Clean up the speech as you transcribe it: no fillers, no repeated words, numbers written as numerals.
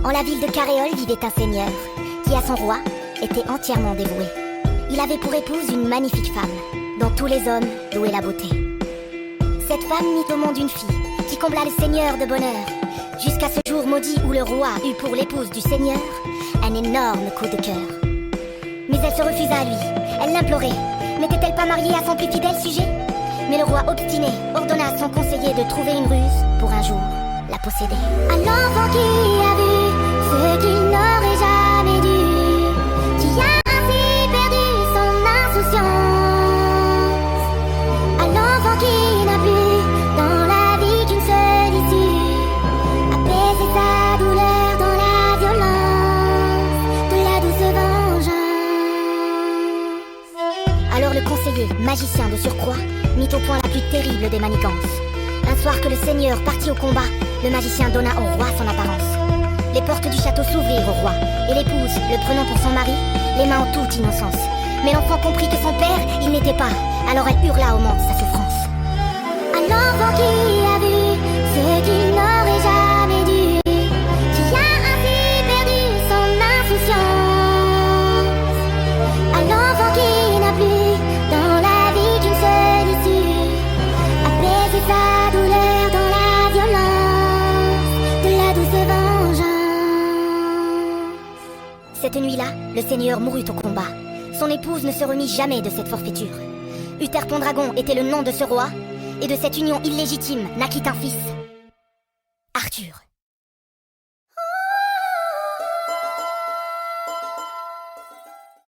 En la ville de Caréole vivait un seigneur, qui à son roi était entièrement dévoué. Il avait pour épouse une magnifique femme, dont tous les hommes louaient la beauté. Cette femme mit au monde une fille, qui combla le seigneur de bonheur, jusqu'à ce jour maudit où le roi eut pour l'épouse du seigneur un énorme coup de cœur. Mais elle se refusa à lui, elle l'implorait. N'était-elle pas mariée à son plus fidèle sujet? Mais le roi obstiné ordonna à son conseiller de trouver une ruse pour un jour la posséder. À l'enfant qui a vu ce qu'il n'aurait jamais dû, qui a ainsi perdu son insouciance. À l'enfant qui n'a plus dans la vie qu'une seule issue, apaiser sa douleur dans la violence de la douce vengeance. Alors le conseiller, magicien de surcroît, mit au point la plus terrible des manigances. Un soir que le seigneur partit au combat, le magicien donna au roi son apparence. Les portes du château s'ouvrirent au roi, et l'épouse, le prenant pour son mari, les mains en toute innocence. Mais l'enfant comprit que son père, il n'était pas, alors elle hurla au monde sa souffrance. À l'enfant qui a vu ce qu'il n'aurait jamais dû, qui a ainsi perdu son insouciance. À l'enfant qui n'a plus dans la vie qu'une seule issue, apaiser sa douleur dans la violence de la douce vengeance. Cette nuit-là, le seigneur mourut au combat. Son épouse ne se remit jamais de cette forfaiture. Uther Pendragon était le nom de ce roi, et de cette union illégitime naquit un fils, Arthur.